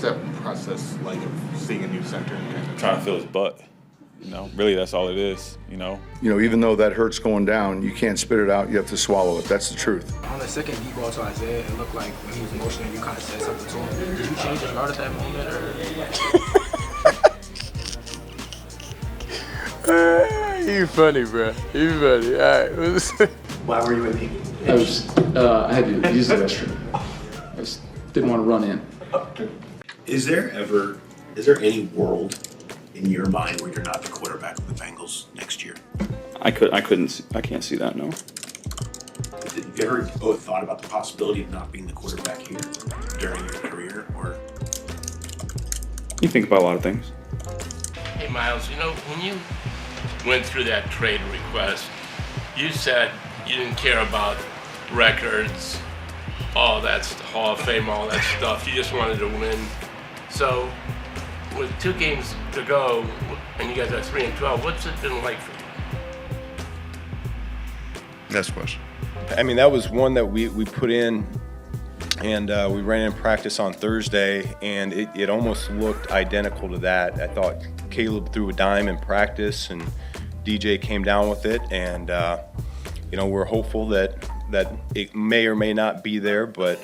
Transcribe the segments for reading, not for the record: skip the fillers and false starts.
that process like of seeing a new center and kind of trying to fill his butt? Really, that's all it is, Even though that hurts going down, you can't spit it out. You have to swallow it. That's the truth. On the second deep ball to Isaiah, it looked like when he was motioning, you kind of said something to him. Did you change his route at that moment? You funny, bro. You funny. All right. Why were you with me? I had to use the restroom. I just didn't want to run in. Is there any world in your mind where you're not the quarterback of the Bengals next year? I can't see that, no. Have you ever thought about the possibility of not being the quarterback here during your career, or? You think about a lot of things. Hey, Miles, when you went through that trade request, you said you didn't care about records, all that Hall of Fame, all that stuff. You just wanted to win. So, with 2 games to go, and you guys are 3-12, what's it been like for you? Next question. I mean, that was one that we put in, and we ran in practice on Thursday, and it almost looked identical to that. I thought Caleb threw a dime in practice, and DJ came down with it, and we're hopeful that it may or may not be there, but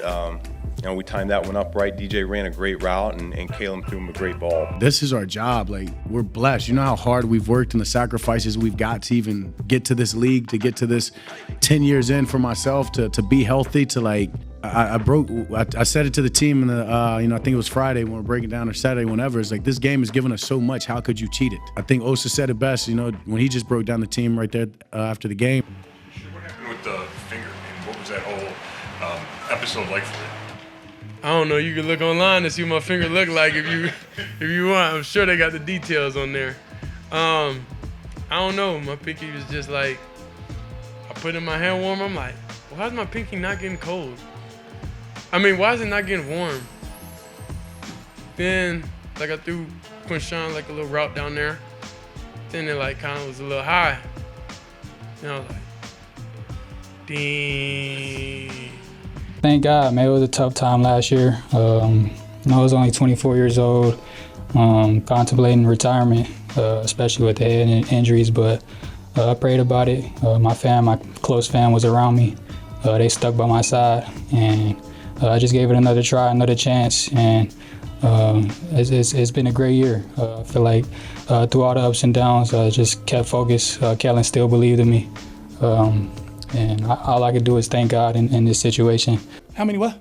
we timed that one up right. DJ ran a great route, and Caleb threw him a great ball. This is our job. We're blessed. You know how hard we've worked and the sacrifices we've got to even get to this league, to get to this 10 years in for myself, to be healthy, to I said it to the team in the, I think it was Friday when we're breaking down, or Saturday, whenever. It's like, this game has given us so much. How could you cheat it? I think Osa said it best, when he just broke down the team right there after the game. What happened with the finger, and what was that whole episode like for you? I don't know. You can look online and see what my finger look like if you want. I'm sure they got the details on there. I don't know. My pinky was just like, I put it in my hand warmer. I'm like, why is my pinky not getting cold? Why is it not getting warm? Then, I threw Quinshawn a little route down there. Then it kind of was a little high. And I was like, dang. Thank God, man. It was a tough time last year. I was only 24 years old, contemplating retirement, especially with the head injuries, but I prayed about it. My close fam was around me. They stuck by my side, and I just gave it another try, another chance, and it's been a great year. I feel like through all the ups and downs, I just kept focused. Kellen still believed in me. And all I could do is thank God in this situation. How many what?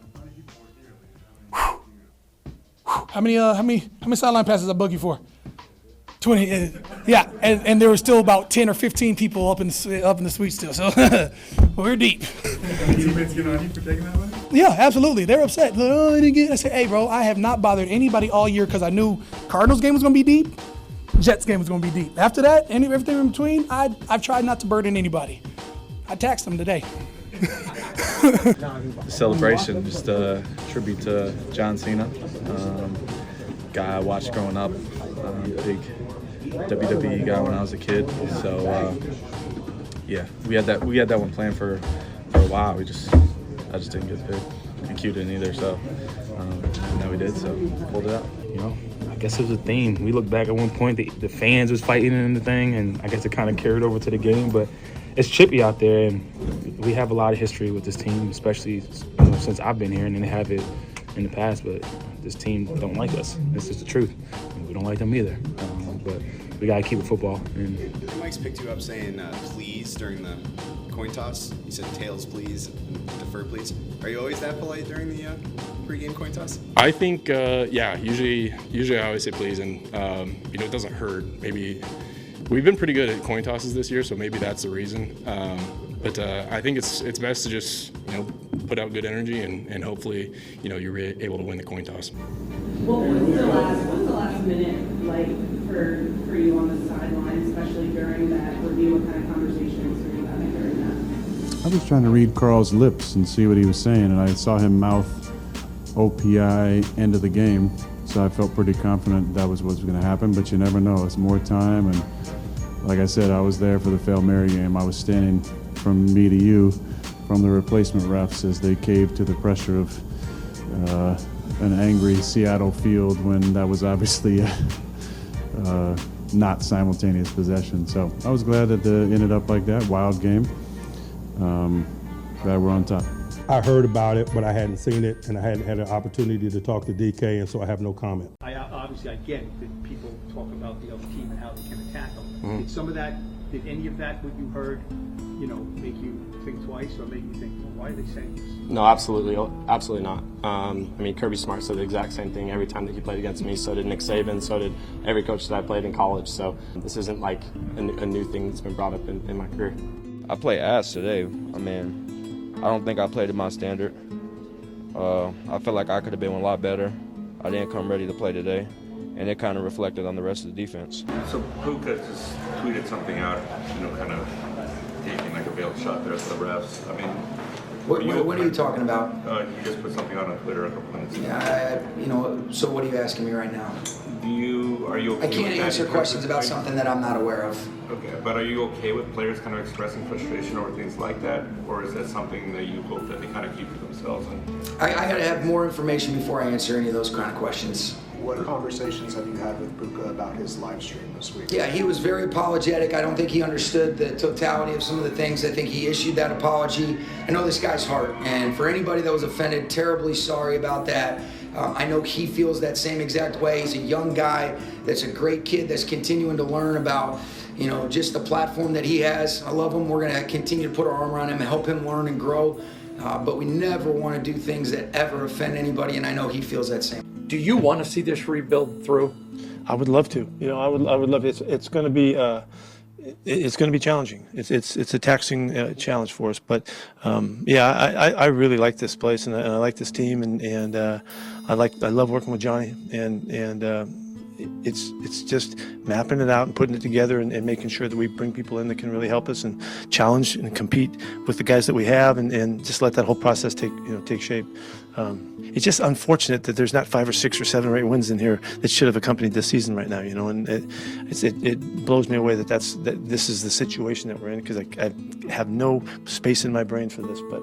How many sideline passes I bug you for? 20. Yeah, and there were still about 10 or 15 people up in the suite still. So we're deep. Teammates get on you for taking that one? Yeah, absolutely. They're upset. Oh, they didn't get. I said, hey, bro, I have not bothered anybody all year because I knew Cardinals game was going to be deep. Jets game was going to be deep. After that, everything in between, I've tried not to burden anybody. I taxed them today. The celebration, just a tribute to John Cena, guy I watched growing up, big WWE guy when I was a kid. So we had that one planned for a while. I just didn't get picked, and Q didn't either. So now we did. So pulled it out. I guess it was a theme. We looked back at one point, the fans was fighting in the thing, and I guess it kind of carried over to the game, but. It's chippy out there, and we have a lot of history with this team, especially since I've been here, and they have it in the past. But this team don't like us. This is the truth. And we don't like them either. But we gotta keep it football. And Mike's picked you up saying please during the coin toss. You said tails please, and defer please. Are you always that polite during the pregame coin toss? I think usually I always say please, and it doesn't hurt. Maybe. We've been pretty good at coin tosses this year, so maybe that's the reason. But I think it's best to just put out good energy and hopefully you're able to win the coin toss. What was the last minute like for you on the sideline, especially during that review? What kind of conversations were you having during that? I was trying to read Carl's lips and see what he was saying, and I saw him mouth OPI end of the game. So I felt pretty confident that was what was going to happen, but you never know. It's more time, and like I said, I was there for the Fail Mary game. I was standing from me to you, from the replacement refs as they caved to the pressure of an angry Seattle field when that was obviously not simultaneous possession. So I was glad that it ended up like that. Wild game. Glad we're on top. I heard about it, but I hadn't seen it, and I hadn't had an opportunity to talk to DK, and so I have no comment. I get that people talk about the other team and how they can attack them. Mm-hmm. Did any of that, what you heard, make you think twice or make you think, well, why are they saying this? No, absolutely not. Kirby Smart said the exact same thing every time that he played against me. So did Nick Saban. So did every coach that I played in college. So this isn't like a new thing that's been brought up in my career. I played ass today. I don't think I played to my standard. I feel like I could have been a lot better. I didn't come ready to play today, and it kind of reflected on the rest of the defense. So Puka just tweeted something out, kind of taking like a veiled shot there at the refs. What are you talking about? You just put something out on Twitter a couple minutes ago. Yeah, so what are you asking me right now? Are you okay I can't with that answer questions about something that I'm not aware of. Okay, but are you okay with players kind of expressing frustration over things like that? Or is that something that you hope that they kind of keep to themselves? I got to have more information before I answer any of those kind of questions. What conversations have you had with Puka about his live stream this week? Yeah, he was very apologetic. I don't think he understood the totality of some of the things. I think he issued that apology. I know this guy's heart, and for anybody that was offended, terribly sorry about that. I know he feels that same exact way. He's a young guy that's a great kid that's continuing to learn about, just the platform that he has. I love him. We're going to continue to put our arm around him and help him learn and grow. But we never want to do things that ever offend anybody, and I know he feels that same. Do you want to see this rebuild through? I would love to. I would love it. It's going to be challenging. It's a taxing challenge for us. But I really like this place and I like this team and I love working with Johnny and it's just mapping it out and putting it together and making sure that we bring people in that can really help us and challenge and compete with the guys that we have and just let that whole process take shape. It's just unfortunate that there's not 5 or 6 or 7 or 8 wins in here that should have accompanied this season right now, and it blows me away that this is the situation that we're in because I have no space in my brain for this, but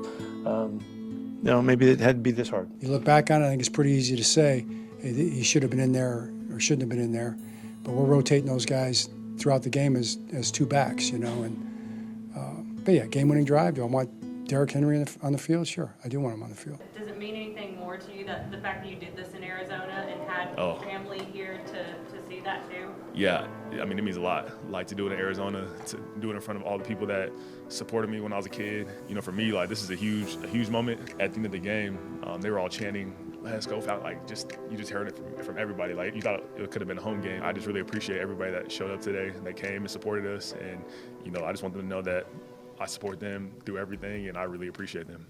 maybe it had to be this hard. You look back on it, I think it's pretty easy to say he should have been in there or shouldn't have been in there, but we're rotating those guys throughout the game as 2 backs, but yeah, game-winning drive. Do I want Derrick Henry on the field? Sure, I do want him on the field. Does it mean anything more to you that the fact that you did this in Arizona and had family here to see that too? Yeah, it means a lot. Like to do it in Arizona, to do it in front of all the people that supported me when I was a kid. For me, this is a huge moment. At the end of the game, they were all chanting, "Let's go!" You just heard it from everybody. You thought it could have been a home game. I just really appreciate everybody that showed up today. They came and supported us, and I just want them to know that I support them through everything, and I really appreciate them.